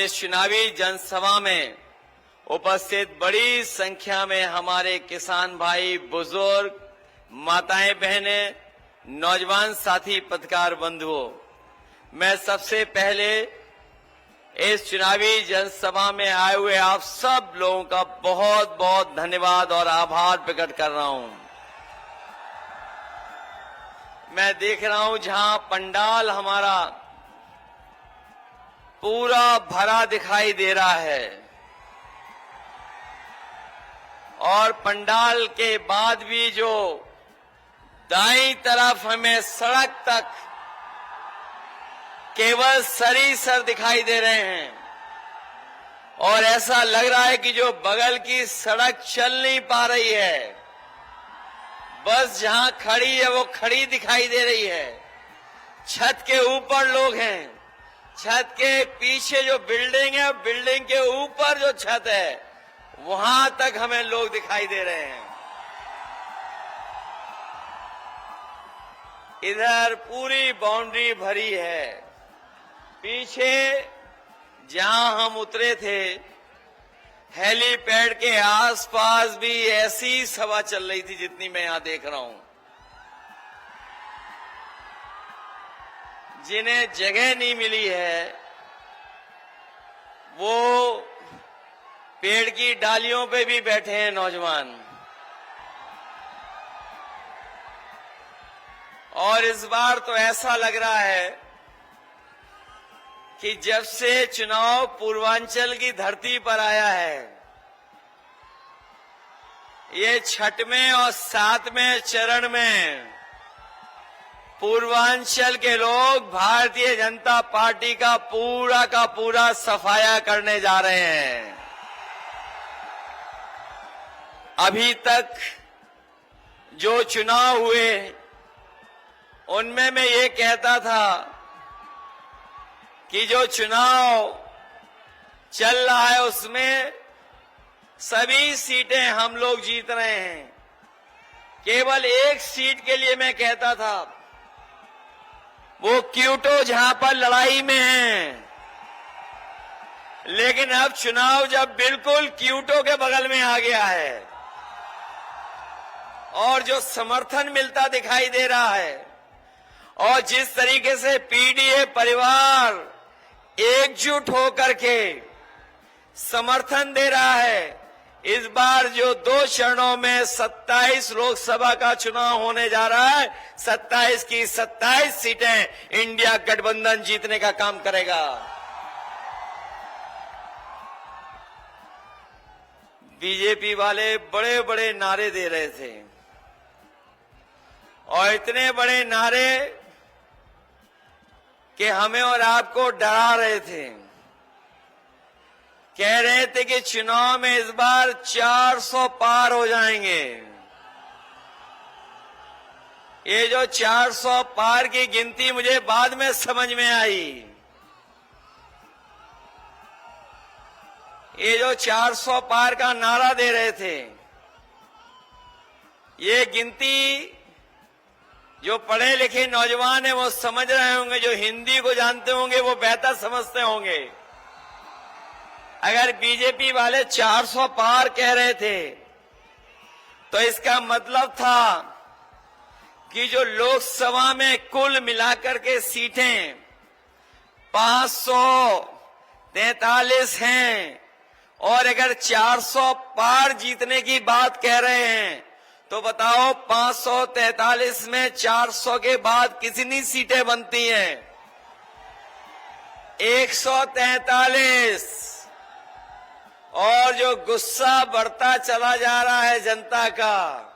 इस चुनावी जनसभा में उपस्थित बड़ी संख्या में हमारे किसान भाई, बुजुर्ग, माताएं, बहनें, नौजवान साथी, पत्रकार बंधुओं, मैं सबसे पहले इस चुनावी जनसभा में आए हुए आप सब लोगों का बहुत बहुत धन्यवाद और आभार प्रकट कर रहा हूं। मैं देख रहा हूं जहां पंडाल हमारा पूरा भरा दिखाई दे रहा है और पंडाल के बाद भी जो दाईं तरफ हमें सड़क तक केवल सर दिखाई दे रहे हैं और ऐसा लग रहा है कि जो बगल की सड़क चल नहीं पा रही है, बस जहां खड़ी है वो खड़ी दिखाई दे रही है। छत के ऊपर लोग हैं, छत के पीछे जो बिल्डिंग है, बिल्डिंग के ऊपर जो छत है वहां तक हमें लोग दिखाई दे रहे हैं। इधर पूरी बाउंड्री भरी है। पीछे जहां हम उतरे थे हेलीपैड के आसपास भी ऐसी सभा चल रही थी जितनी मैं यहां देख रहा हूं। जिन्हें जगह नहीं मिली है वो पेड़ की डालियों पे भी बैठे हैं नौजवान। और इस बार तो ऐसा लग रहा है कि जब से चुनाव पूर्वांचल की धरती पर आया है, ये 6वें और 7वें चरण में पूर्वांचल के लोग भारतीय जनता पार्टी का पूरा सफाया करने जा रहे हैं। अभी तक जो चुनाव हुए उनमें मैं ये कहता था कि जो चुनाव चल रहा है उसमें सभी सीटें हम लोग जीत रहे हैं। केवल एक सीट के लिए मैं कहता था, वो क्यूटो जहां पर लड़ाई में है, लेकिन अब चुनाव जब बिल्कुल क्यूटो के बगल में आ गया है और जो समर्थन मिलता दिखाई दे रहा है और जिस तरीके से पीडीए परिवार एकजुट होकर के समर्थन दे रहा है, इस बार जो 2 चरणों में 27 लोकसभा का चुनाव होने जा रहा है, 27 की 27 सीटें इंडिया गठबंधन जीतने का काम करेगा। बीजेपी वाले बड़े बड़े नारे दे रहे थे और इतने बड़े नारे कि हमें और आपको डरा रहे थे। कह रहे थे कि चुनाव में इस बार 400 पार हो जाएंगे। ये जो 400 पार की गिनती मुझे बाद में समझ में आई। ये जो 400 पार का नारा दे रहे थे, ये गिनती जो पढ़े लिखे नौजवान हैं वो समझ रहे होंगे, जो हिंदी को जानते होंगे वो बेहतर समझते होंगे। अगर बीजेपी वाले 400 पार कह रहे थे तो इसका मतलब था कि जो लोकसभा में कुल मिलाकर के सीटें 543 हैं और अगर 400 पार जीतने की बात कह रहे हैं तो बताओ 543 में 400 के बाद कितनी सीटें बनती हैं? 143। और जो गुस्सा बढ़ता चला जा रहा है जनता का,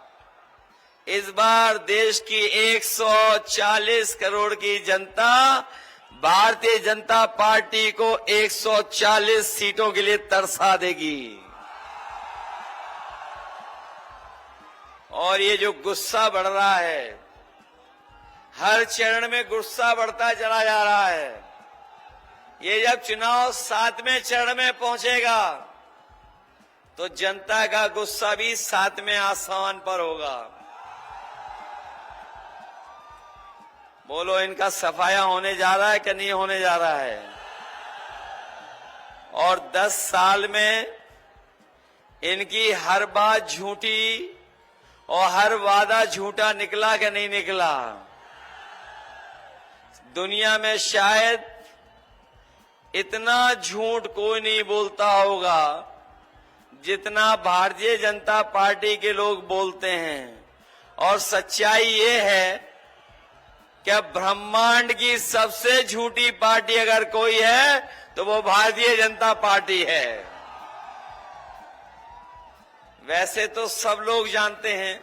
इस बार देश की 140 करोड़ की जनता भारतीय जनता पार्टी को 140 सीटों के लिए तरसा देगी। और ये जो गुस्सा बढ़ रहा है, हर चरण में गुस्सा बढ़ता चला जा रहा है। ये जब चुनाव 7वें चरण में पहुंचेगा तो जनता का गुस्सा भी 7वें आसमान पर होगा। बोलो, इनका सफाया होने जा रहा है कि नहीं होने जा रहा है? और 10 साल में इनकी हर बात झूठी और हर वादा झूठा निकला कि नहीं निकला। दुनिया में शायद इतना झूठ कोई नहीं बोलता होगा जितना भारतीय जनता पार्टी के लोग बोलते हैं। और सच्चाई ये है कि ब्रह्मांड की सबसे झूठी पार्टी अगर कोई है तो वो भारतीय जनता पार्टी है। वैसे तो सब लोग जानते हैं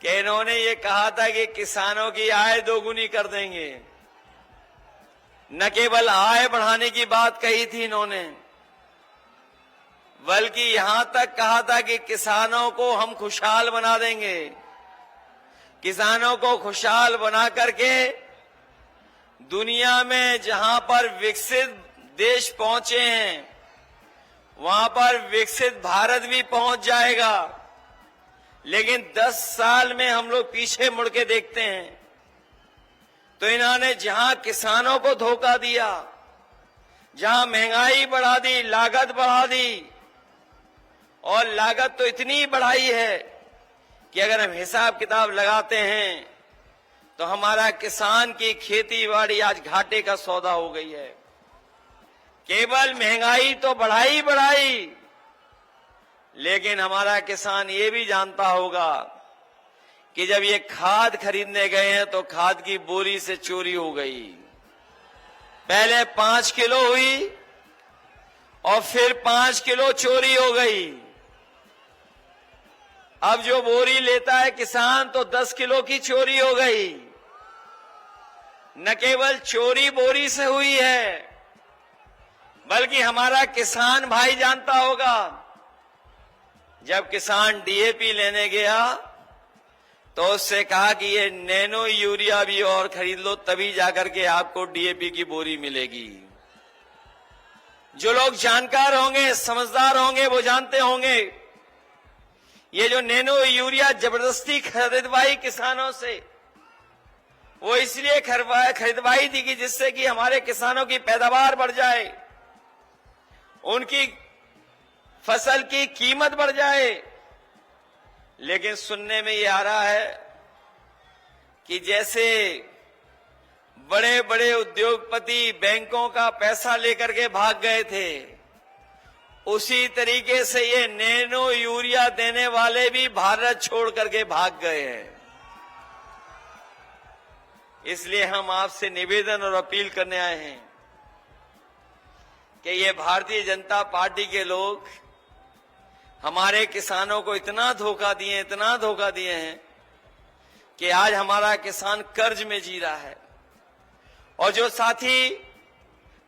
कि इन्होंने ये कहा था कि किसानों की आय दोगुनी कर देंगे। न केवल आय बढ़ाने की बात कही थी इन्होंने, बल्कि यहां तक कहा था कि किसानों को हम खुशहाल बना देंगे। किसानों को खुशहाल बना करके दुनिया में जहां पर विकसित देश पहुंचे हैं वहां पर विकसित भारत भी पहुंच जाएगा। लेकिन 10 साल में हम लोग पीछे मुड़ के देखते हैं तो इन्होंने जहां किसानों को धोखा दिया, जहां महंगाई बढ़ा दी, लागत बढ़ा दी, और लागत तो इतनी बढ़ाई है कि अगर हम हिसाब किताब लगाते हैं तो हमारा किसान की खेती बाड़ी आज घाटे का सौदा हो गई है। केवल महंगाई तो बढ़ाई, लेकिन हमारा किसान ये भी जानता होगा कि जब ये खाद खरीदने गए हैं तो खाद की बोरी से चोरी हो गई। पहले 5 किलो हुई और फिर 5 किलो चोरी हो गई। अब जो बोरी लेता है किसान तो 10 किलो की चोरी हो गई। न केवल चोरी बोरी से हुई है, बल्कि हमारा किसान भाई जानता होगा जब किसान डीएपी लेने गया तो उससे कहा कि ये नैनो यूरिया भी और खरीद लो, तभी जाकर के आपको डीएपी की बोरी मिलेगी। जो लोग जानकार होंगे, समझदार होंगे, वो जानते होंगे ये जो नैनो यूरिया जबरदस्ती खरीदवाई किसानों से, वो इसलिए खरीदवाई थी कि जिससे कि हमारे किसानों की पैदावार बढ़ जाए, उनकी फसल की कीमत बढ़ जाए। लेकिन सुनने में ये आ रहा है कि जैसे बड़े बड़े उद्योगपति बैंकों का पैसा लेकर के भाग गए थे, उसी तरीके से ये नैनो यूरिया देने वाले भी भारत छोड़ करके भाग गए हैं। इसलिए हम आपसे निवेदन और अपील करने आए हैं कि ये भारतीय जनता पार्टी के लोग हमारे किसानों को इतना धोखा दिए हैं कि आज हमारा किसान कर्ज में जी रहा है। और जो साथी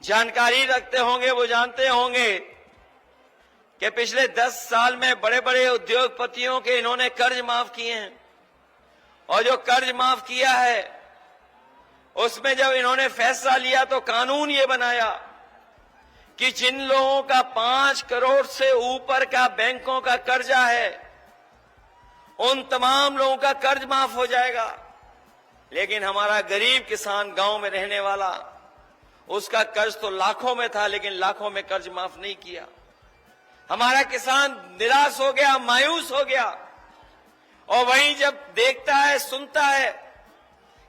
जानकारी रखते होंगे वो जानते होंगे कि पिछले 10 साल में बड़े बड़े उद्योगपतियों के इन्होंने कर्ज माफ किए हैं। और जो कर्ज माफ किया है उसमें जब इन्होंने फैसला लिया तो कानून ये बनाया कि जिन लोगों का 5 करोड़ से ऊपर का बैंकों का कर्जा है उन तमाम लोगों का कर्ज माफ हो जाएगा। लेकिन हमारा गरीब किसान गांव में रहने वाला, उसका कर्ज तो लाखों में था, लेकिन लाखों में कर्ज माफ नहीं किया। हमारा किसान निराश हो गया, मायूस हो गया। और वहीं जब देखता है, सुनता है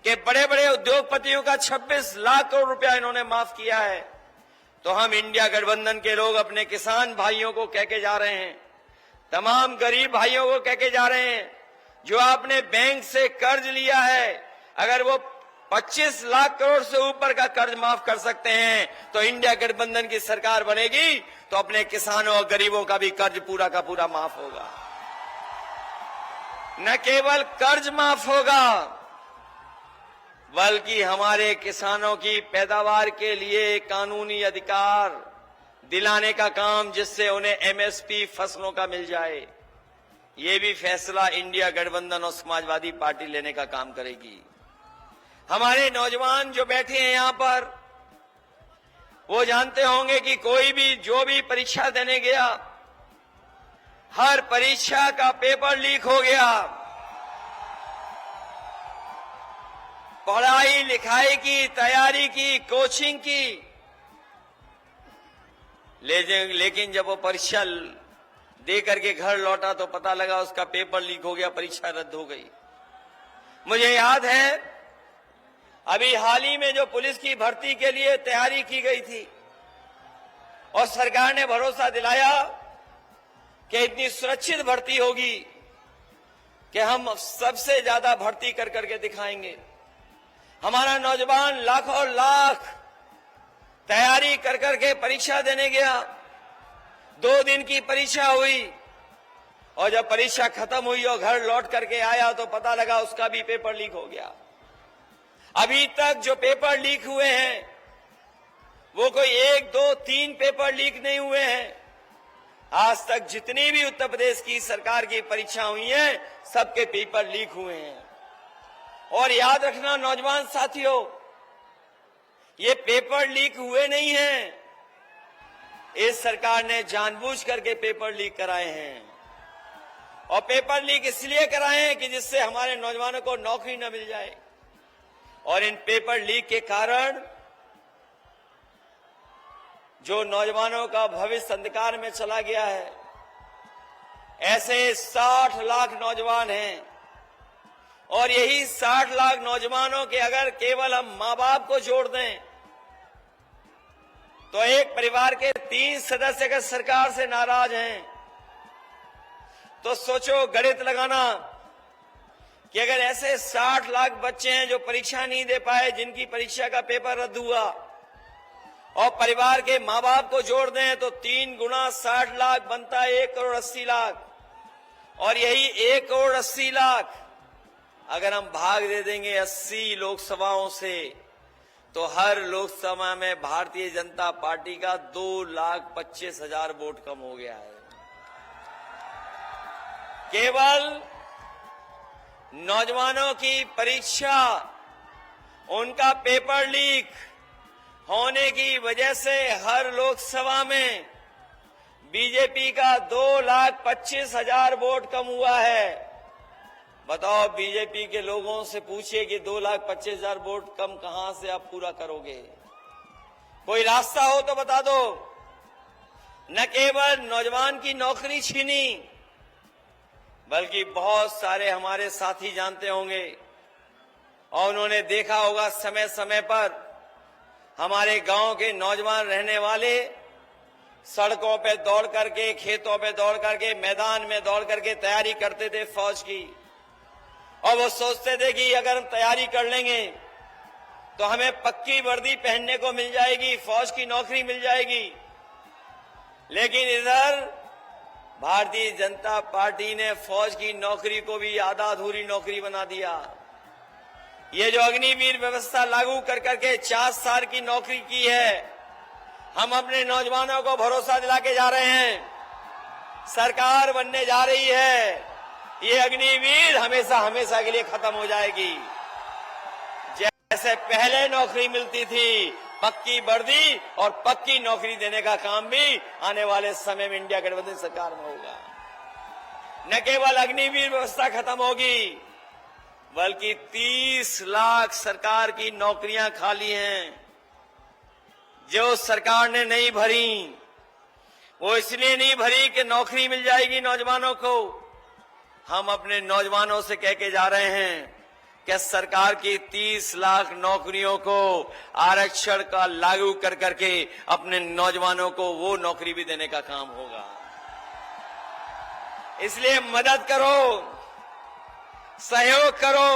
कि बड़े बड़े उद्योगपतियों का 26 लाख करोड़ रुपया इन्होंने माफ किया है, तो हम इंडिया गठबंधन के लोग अपने किसान भाइयों को कह के जा रहे हैं, तमाम गरीब भाइयों को कह के जा रहे हैं, जो आपने बैंक से कर्ज लिया है, अगर वो 25 लाख करोड़ से ऊपर का कर्ज माफ कर सकते हैं तो इंडिया गठबंधन की सरकार बनेगी तो अपने किसानों और गरीबों का भी कर्ज पूरा का पूरा माफ होगा। न केवल कर्ज माफ होगा, बल्कि हमारे किसानों की पैदावार के लिए कानूनी अधिकार दिलाने का काम, जिससे उन्हें एमएसपी फसलों का मिल जाए, ये भी फैसला इंडिया गठबंधन और समाजवादी पार्टी लेने का काम करेगी। हमारे नौजवान जो बैठे हैं यहां पर, वो जानते होंगे कि कोई भी जो भी परीक्षा देने गया, हर परीक्षा का पेपर लीक हो गया। पढ़ाई लिखाई की, तैयारी की, कोचिंग की, लेकिन जब वो परीक्षा दे करके घर लौटा तो पता लगा उसका पेपर लीक हो गया, परीक्षा रद्द हो गई। मुझे याद है अभी हाल ही में जो पुलिस की भर्ती के लिए तैयारी की गई थी और सरकार ने भरोसा दिलाया कि इतनी सुरक्षित भर्ती होगी कि हम सबसे ज्यादा भर्ती कर करके दिखाएंगे। हमारा नौजवान लाखों लाख तैयारी कर करके परीक्षा देने गया। 2 दिन की परीक्षा हुई और जब परीक्षा खत्म हुई और घर लौट करके आया तो पता लगा उसका भी पेपर लीक हो गया। अभी तक जो पेपर लीक हुए हैं वो कोई 1, 2, 3 पेपर लीक नहीं हुए हैं। आज तक जितनी भी उत्तर प्रदेश की सरकार की परीक्षा हुई हैं सबके पेपर लीक हुए हैं। और याद रखना नौजवान साथियों, ये पेपर लीक हुए नहीं हैं, इस सरकार ने जानबूझ करके पेपर लीक कराए हैं। और पेपर लीक इसलिए कराए हैं कि जिससे हमारे नौजवानों को नौकरी न मिल जाए। और इन पेपर लीक के कारण जो नौजवानों का भविष्य अंधकार में चला गया है, ऐसे 60 लाख नौजवान हैं। और यही 60 लाख नौजवानों के अगर केवल हम मां बाप को जोड़ दें तो एक परिवार के 3 सदस्य अगर सरकार से नाराज हैं तो सोचो, गणित लगाना कि अगर ऐसे 60 लाख बच्चे हैं जो परीक्षा नहीं दे पाए, जिनकी परीक्षा का पेपर रद्द हुआ, और परिवार के मां बाप को जोड़ दें तो 3 गुना 60 लाख बनता है 1 करोड़ 80 लाख। और यही 1 करोड़ 80 लाख अगर हम भाग दे देंगे 80 लोकसभाओं से तो हर लोकसभा में भारतीय जनता पार्टी का 2,25,000 वोट कम हो गया है। केवल नौजवानों की परीक्षा, उनका पेपर लीक होने की वजह से हर लोकसभा में बीजेपी का 2,25,000 वोट कम हुआ है। बताओ, बीजेपी के लोगों से पूछिए कि 2,25,000 वोट कम कहां से आप पूरा करोगे? कोई रास्ता हो तो बता दो। न केवल नौजवान की नौकरी छीनी, बल्कि बहुत सारे हमारे साथी जानते होंगे और उन्होंने देखा होगा समय समय पर हमारे गांव के नौजवान रहने वाले सड़कों पे दौड़ करके, खेतों पे दौड़ करके, मैदान में दौड़ करके तैयारी करते थे फौज की। और वो सोचते थे कि अगर हम तैयारी कर लेंगे तो हमें पक्की वर्दी पहनने को मिल जाएगी, फौज की नौकरी मिल जाएगी। लेकिन इधर भारतीय जनता पार्टी ने फौज की नौकरी को भी आधा अधूरी नौकरी बना दिया। ये जो अग्निवीर व्यवस्था लागू कर करके 4 साल की नौकरी की है, हम अपने नौजवानों को भरोसा दिला के जा रहे हैं, सरकार बनने जा रही है, ये अग्निवीर हमेशा हमेशा के लिए खत्म हो जाएगी। जैसे पहले नौकरी मिलती थी, पक्की वर्दी और पक्की नौकरी देने का काम भी आने वाले समय में इंडिया गठबंधन सरकार में होगा। न केवल अग्निवीर व्यवस्था खत्म होगी, बल्कि 30 लाख सरकार की नौकरियां खाली हैं जो सरकार ने नहीं भरी। वो इसलिए नहीं भरी कि नौकरी मिल जाएगी नौजवानों को। हम अपने नौजवानों से कह के जा रहे हैं कि सरकार की 30 लाख नौकरियों को आरक्षण का लागू कर करके अपने नौजवानों को वो नौकरी भी देने का काम होगा। इसलिए मदद करो, सहयोग करो,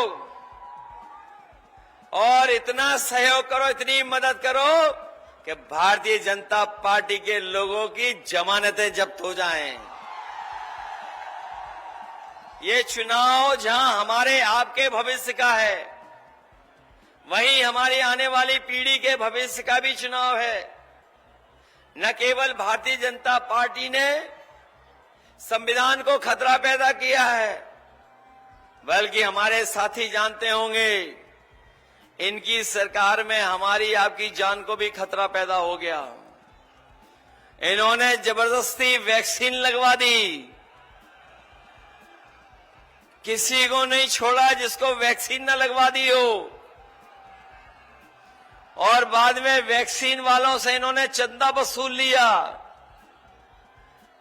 और इतना सहयोग करो, इतनी मदद करो कि भारतीय जनता पार्टी के लोगों की जमानतें जब्त हो जाएं। ये चुनाव जहां हमारे आपके भविष्य का है, वहीं हमारी आने वाली पीढ़ी के भविष्य का भी चुनाव है। न केवल भारतीय जनता पार्टी ने संविधान को खतरा पैदा किया है, बल्कि हमारे साथी जानते होंगे इनकी सरकार में हमारी आपकी जान को भी खतरा पैदा हो गया। इन्होंने जबरदस्ती वैक्सीन लगवा दी, किसी को नहीं छोड़ा जिसको वैक्सीन न लगवा दी हो। और बाद में वैक्सीन वालों से इन्होंने चंदा वसूल लिया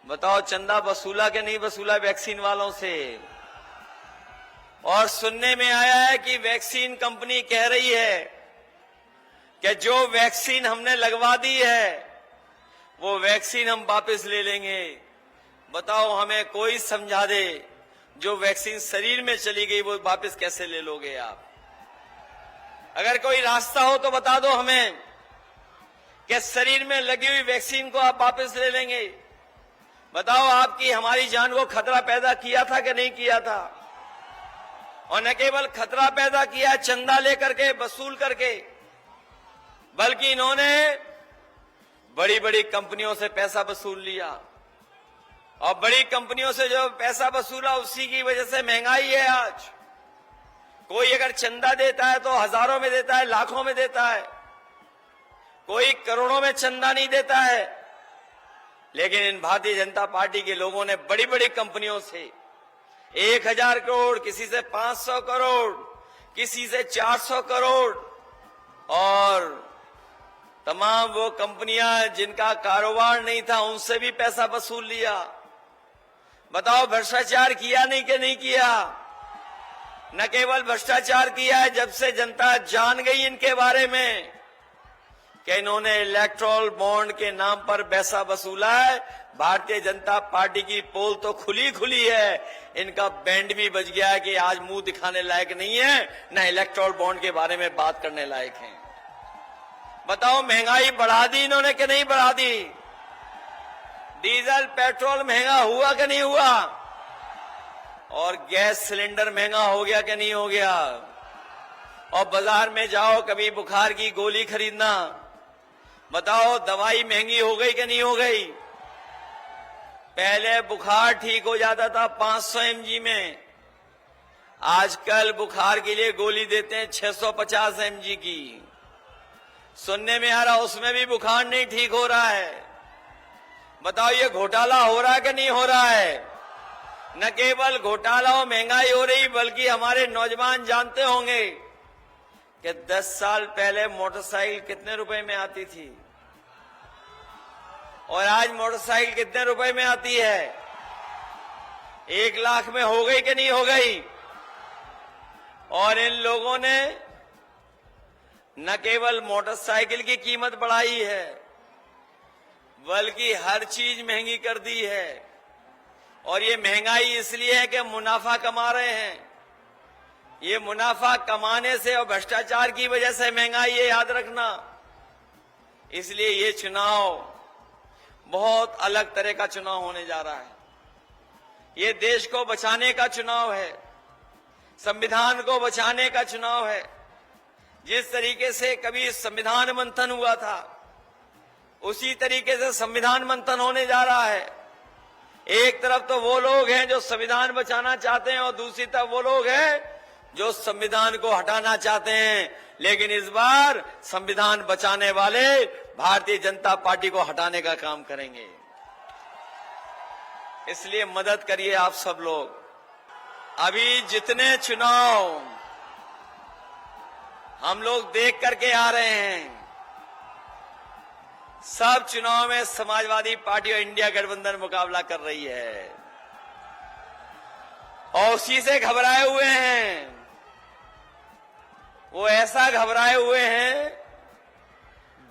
बताओ चंदा वसूला के नहीं वसूला वैक्सीन वालों से? और सुनने में आया है कि वैक्सीन कंपनी कह रही है कि जो वैक्सीन हमने लगवा दी है वो वैक्सीन हम वापस ले लेंगे। बताओ हमें कोई समझा दे, जो वैक्सीन शरीर में चली गई वो वापस कैसे ले लोगे आप? अगर कोई रास्ता हो तो बता दो हमें कि शरीर में लगी हुई वैक्सीन को आप वापस ले लेंगे। बताओ आपकी हमारी जान को खतरा पैदा किया था कि नहीं किया था? और न केवल खतरा पैदा किया चंदा लेकर के वसूल करके, बल्कि इन्होंने बड़ी बड़ी कंपनियों से पैसा वसूल लिया। और बड़ी कंपनियों से जो पैसा वसूला उसी की वजह से महंगाई है आज। कोई अगर चंदा देता है तो हजारों में देता है, लाखों में देता है, कोई करोड़ों में चंदा नहीं देता है। लेकिन इन भारतीय जनता पार्टी के लोगों ने बड़ी बड़ी कंपनियों से 1000 करोड़, किसी से 500 करोड़, किसी से 400 करोड़, और तमाम वो कंपनियां जिनका कारोबार नहीं था उनसे भी पैसा वसूल लिया। बताओ भ्रष्टाचार किया नहीं कि नहीं किया? न केवल भ्रष्टाचार किया है, जब से जनता जान गई इनके बारे में कि इन्होंने इलेक्टोरल बॉन्ड के नाम पर पैसा वसूला है, भारतीय जनता पार्टी की पोल तो खुली खुली है। इनका बैंड भी बज गया है कि आज मुंह दिखाने लायक नहीं है, न इलेक्टोरल बॉन्ड के बारे में बात करने लायक है। बताओ महंगाई बढ़ा दी इन्होंने कि नहीं बढ़ा दी? डीजल पेट्रोल महंगा हुआ कि नहीं हुआ? और गैस सिलेंडर महंगा हो गया कि नहीं हो गया? और बाजार में जाओ कभी बुखार की गोली खरीदना, बताओ दवाई महंगी हो गई कि नहीं हो गई? पहले बुखार ठीक हो जाता था 500 mg में, आजकल बुखार के लिए गोली देते हैं 650 mg की। सुनने में आ रहा उसमें भी बुखार नहीं ठीक हो रहा है। बताओ ये घोटाला हो रहा है कि नहीं हो रहा है? न केवल घोटाला और महंगाई हो रही, बल्कि हमारे नौजवान जानते होंगे कि 10 साल पहले मोटरसाइकिल कितने रुपए में आती थी और आज मोटरसाइकिल कितने रुपए में आती है? 1 लाख में हो गई कि नहीं हो गई? और इन लोगों ने न केवल मोटरसाइकिल की कीमत बढ़ाई है, बल्कि हर चीज महंगी कर दी है। और ये महंगाई इसलिए है कि मुनाफा कमा रहे हैं। ये मुनाफा कमाने से और भ्रष्टाचार की वजह से महंगाई है, याद रखना। इसलिए ये चुनाव बहुत अलग तरह का चुनाव होने जा रहा है। ये देश को बचाने का चुनाव है, संविधान को बचाने का चुनाव है। जिस तरीके से कभी संविधान मंथन हुआ था, उसी तरीके से संविधान मंथन होने जा रहा है। एक तरफ तो वो लोग हैं जो संविधान बचाना चाहते हैं और दूसरी तरफ वो लोग हैं जो संविधान को हटाना चाहते हैं। लेकिन इस बार संविधान बचाने वाले भारतीय जनता पार्टी को हटाने का काम करेंगे। इसलिए मदद करिए आप सब लोग। अभी जितने चुनाव हम लोग देख करके आ रहे हैं, सब चुनाव में समाजवादी पार्टी और इंडिया गठबंधन मुकाबला कर रही है और उसी से घबराए हुए हैं। वो ऐसा घबराए हुए हैं,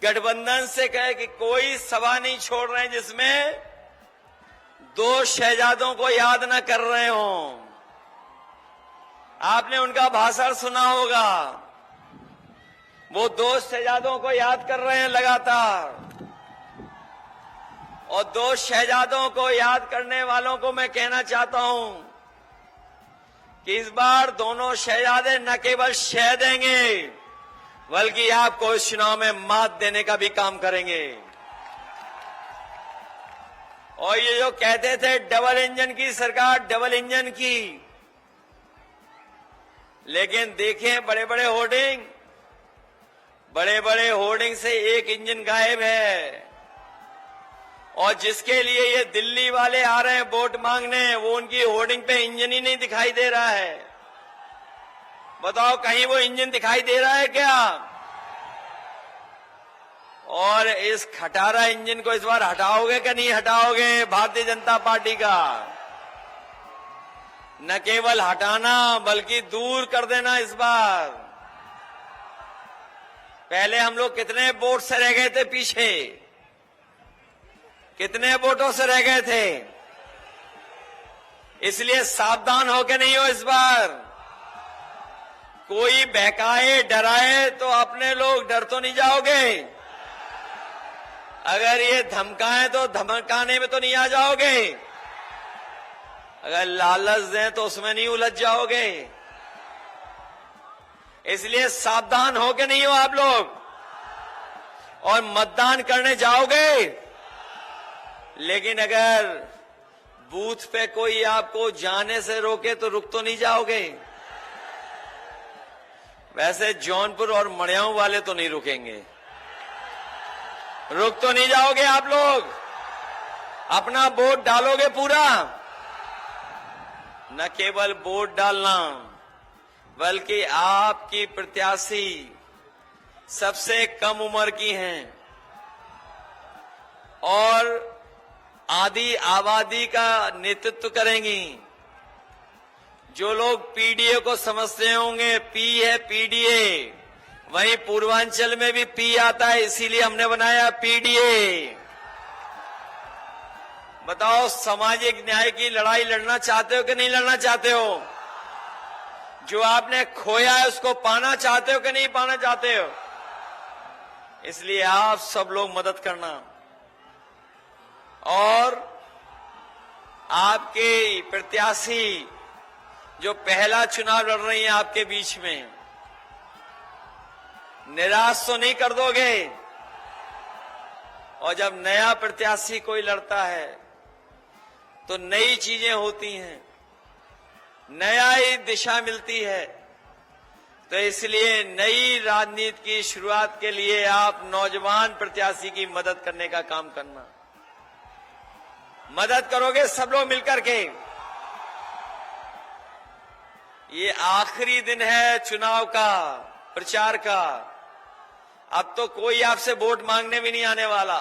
गठबंधन से कहे कि कोई सभा नहीं छोड़ रहे हैं जिसमें 2 शहजादों को याद न कर रहे हों। आपने उनका भाषण सुना होगा, वो 2 शहजादों को याद कर रहे हैं लगातार। और 2 शहजादों को याद करने वालों को मैं कहना चाहता हूं कि इस बार दोनों शहजादे न केवल शह देंगे, बल्कि आपको इस चुनाव में मात देने का भी काम करेंगे। और ये जो कहते थे डबल इंजन की सरकार, डबल इंजन की, लेकिन देखें बड़े बड़े होर्डिंग से एक इंजन गायब है। और जिसके लिए ये दिल्ली वाले आ रहे हैं वोट मांगने, वो उनकी होर्डिंग पे इंजन ही नहीं दिखाई दे रहा है। बताओ कहीं वो इंजन दिखाई दे रहा है क्या? और इस खटारा इंजन को इस बार हटाओगे कि नहीं हटाओगे भारतीय जनता पार्टी का? न केवल हटाना बल्कि दूर कर देना इस बार। पहले हम लोग कितने वोट से रह गए थे पीछे, कितने वोटों से रह गए थे। इसलिए सावधान होके नहीं हो इस बार। कोई बहकाए डराए तो अपने लोग डर तो नहीं जाओगे। अगर ये धमकाएं तो धमकाने में तो नहीं आ जाओगे। अगर लालच दें तो उसमें नहीं उलझ जाओगे। इसलिए सावधान हो के नहीं हो आप लोग। और मतदान करने जाओगे, लेकिन अगर बूथ पे कोई आपको जाने से रोके तो रुक तो नहीं जाओगे। वैसे जौनपुर और मड़ियाऊ वाले तो नहीं रुकेंगे, रुक तो नहीं जाओगे आप लोग। अपना वोट डालोगे पूरा। न केवल वोट डालना बल्कि आपकी प्रत्याशी सबसे कम उम्र की हैं और आधी आबादी का नेतृत्व करेंगी। जो लोग पीडीए को समझते होंगे, पी है पीडीए, वहीं पूर्वांचल में भी पी आता है, इसीलिए हमने बनाया पीडीए। बताओ, सामाजिक न्याय की लड़ाई लड़ना चाहते हो कि नहीं लड़ना चाहते हो? जो आपने खोया है उसको पाना चाहते हो कि नहीं पाना चाहते हो? इसलिए आप सब लोग मदद करना। और आपके प्रत्याशी जो पहला चुनाव लड़ रही हैं आपके बीच में, निराश तो नहीं कर दोगे। और जब नया प्रत्याशी कोई लड़ता है तो नई चीजें होती हैं, नया ही दिशा मिलती है। तो इसलिए नई राजनीति की शुरुआत के लिए आप नौजवान प्रत्याशी की मदद करने का काम करना। मदद करोगे सब लोग मिलकर के। ये आखिरी दिन है चुनाव का, प्रचार का। अब तो कोई आपसे वोट मांगने भी नहीं आने वाला।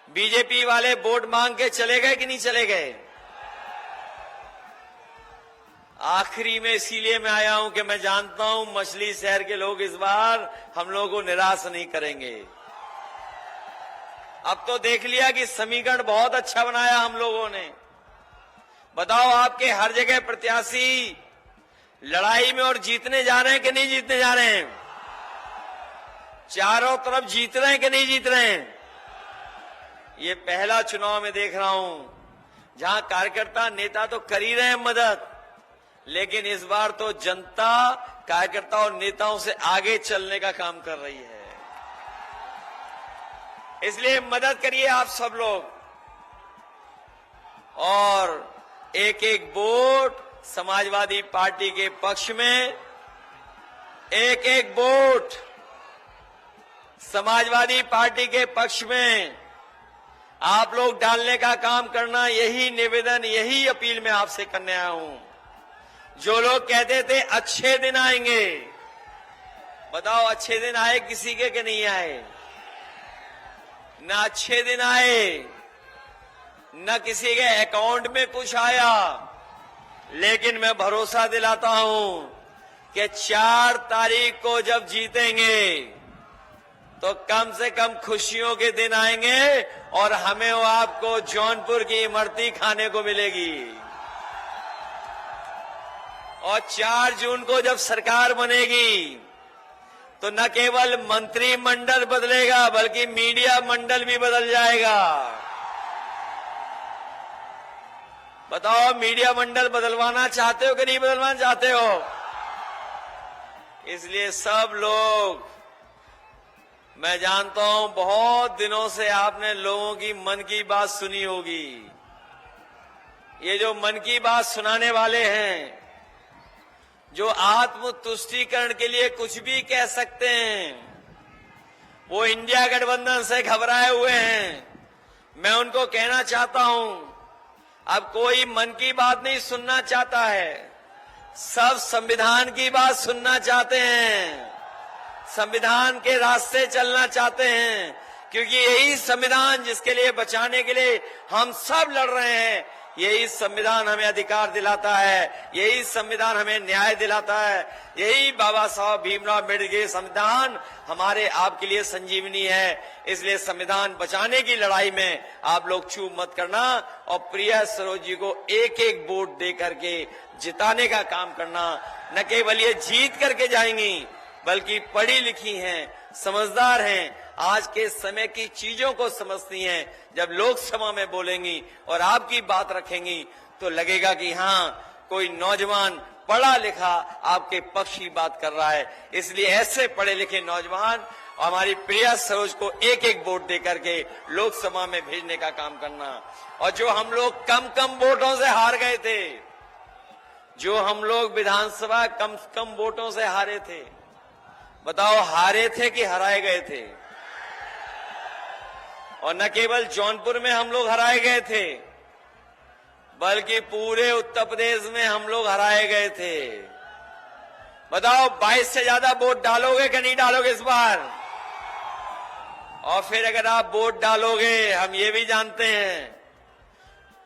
बीजेपी वाले वोट मांग के चले गए कि नहीं चले गए? आखिरी में इसीलिए मैं आया हूं कि मैं जानता हूं मछली शहर के लोग इस बार हम लोगों को निराश नहीं करेंगे। अब तो देख लिया कि समीकरण बहुत अच्छा बनाया हम लोगों ने। बताओ, आपके हर जगह प्रत्याशी लड़ाई में और जीतने जा रहे हैं कि नहीं जीतने जा रहे हैं? चारों तरफ जीत रहे हैं कि नहीं जीत रहे हैं? ये पहला चुनाव में देख रहा हूं जहां कार्यकर्ता नेता तो कर ही रहे हैं मदद, लेकिन इस बार तो जनता कार्यकर्ता और नेताओं से आगे चलने का काम कर रही है। इसलिए मदद करिए आप सब लोग। और एक एक वोट समाजवादी पार्टी के पक्ष में, एक एक वोट समाजवादी पार्टी के पक्ष में आप लोग डालने का काम करना। यही निवेदन, यही अपील मैं आपसे करने आया हूं। जो लोग कहते थे अच्छे दिन आएंगे, बताओ अच्छे दिन आए किसी के कि नहीं आए? न अच्छे दिन आए, न किसी के अकाउंट में कुछ आया। लेकिन मैं भरोसा दिलाता हूं कि 4 तारीख को जब जीतेंगे तो कम से कम खुशियों के दिन आएंगे और हमें वो आपको जौनपुर की इमरती खाने को मिलेगी। और 4 जून को जब सरकार बनेगी तो न केवल मंत्रिमंडल बदलेगा बल्कि मीडिया मंडल भी बदल जाएगा। बताओ, मीडिया मंडल बदलवाना चाहते हो कि नहीं बदलवाना चाहते हो? इसलिए सब लोग, मैं जानता हूं बहुत दिनों से आपने लोगों की मन की बात सुनी होगी। ये जो मन की बात सुनाने वाले हैं, जो आत्मतुष्टीकरण के लिए कुछ भी कह सकते हैं, वो इंडिया गठबंधन से घबराए हुए हैं। मैं उनको कहना चाहता हूं, अब कोई मन की बात नहीं सुनना चाहता है, सब संविधान की बात सुनना चाहते हैं। संविधान के रास्ते चलना चाहते हैं, क्योंकि यही संविधान जिसके लिए बचाने के लिए हम सब लड़ रहे हैं, यही संविधान हमें अधिकार दिलाता है, यही संविधान हमें न्याय दिलाता है, यही बाबा साहब भीमराव अम्बेडकर के संविधान हमारे आपके लिए संजीवनी है। इसलिए संविधान बचाने की लड़ाई में आप लोग चूक मत करना और प्रिया सरोज जी को एक एक वोट दे करके जिताने का काम करना। न केवल ये जीत करके जाएंगी, बल्कि पढ़ी लिखी हैं, समझदार हैं, आज के समय की चीजों को समझती हैं। जब लोकसभा में बोलेंगी और आपकी बात रखेंगी तो लगेगा कि हाँ, कोई नौजवान पढ़ा लिखा आपके पक्ष की बात कर रहा है। इसलिए ऐसे पढ़े लिखे नौजवान हमारी प्रिया सरोज को एक एक वोट दे करके लोकसभा में भेजने का काम करना। और जो हम लोग कम कम वोटों से हार गए थे, जो हम लोग विधानसभा कम वोटों से हारे थे, बताओ हारे थे कि हराए गए थे? और न केवल जौनपुर में हम लोग हराए गए थे, बल्कि पूरे उत्तर प्रदेश में हम लोग हराए गए थे। बताओ 22 से ज्यादा वोट डालोगे कि नहीं डालोगे इस बार? और फिर अगर आप वोट डालोगे, हम ये भी जानते हैं,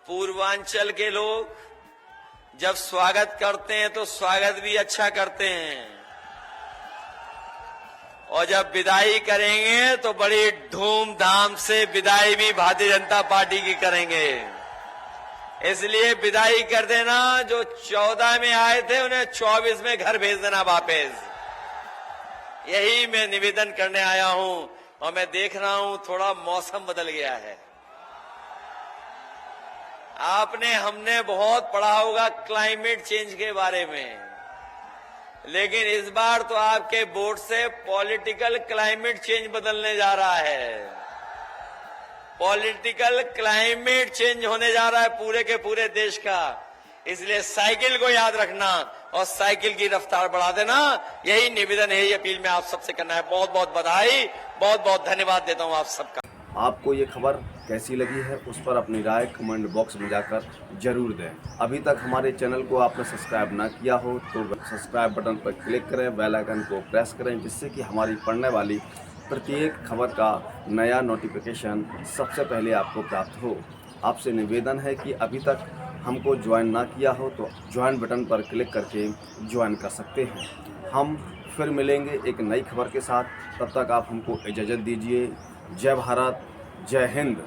पूर्वांचल के लोग जब स्वागत करते हैं तो स्वागत भी अच्छा करते हैं, और जब विदाई करेंगे तो बड़ी धूमधाम से विदाई भी भारतीय जनता पार्टी की करेंगे। इसलिए विदाई कर देना, जो 14 में आए थे उन्हें 24 में घर भेज देना वापस। यही मैं निवेदन करने आया हूं। और मैं देख रहा हूं थोड़ा मौसम बदल गया है। हमने बहुत पढ़ा होगा क्लाइमेट चेंज के बारे में, लेकिन इस बार तो आपके वोट से पॉलिटिकल क्लाइमेट चेंज बदलने जा रहा है। पॉलिटिकल क्लाइमेट चेंज होने जा रहा है पूरे के पूरे देश का। इसलिए साइकिल को याद रखना और साइकिल की रफ्तार बढ़ा देना, यही निवेदन है, ये अपील में आप सबसे करना है। बहुत बहुत बधाई, बहुत बहुत धन्यवाद देता हूं आप सबका। आपको ये खबर कैसी लगी है उस पर अपनी राय कमेंट बॉक्स में जाकर जरूर दें। अभी तक हमारे चैनल को आपने सब्सक्राइब ना किया हो तो सब्सक्राइब बटन पर क्लिक करें, बेल आइकन को प्रेस करें, जिससे कि हमारी पढ़ने वाली प्रत्येक खबर का नया नोटिफिकेशन सबसे पहले आपको प्राप्त हो। आपसे निवेदन है कि अभी तक हमको ज्वाइन ना किया हो तो ज्वाइन बटन पर क्लिक करके ज्वाइन कर सकते हैं। हम फिर मिलेंगे एक नई खबर के साथ, तब तक आप हमको इजाज़त दीजिए। जय भारत, जय हिंद।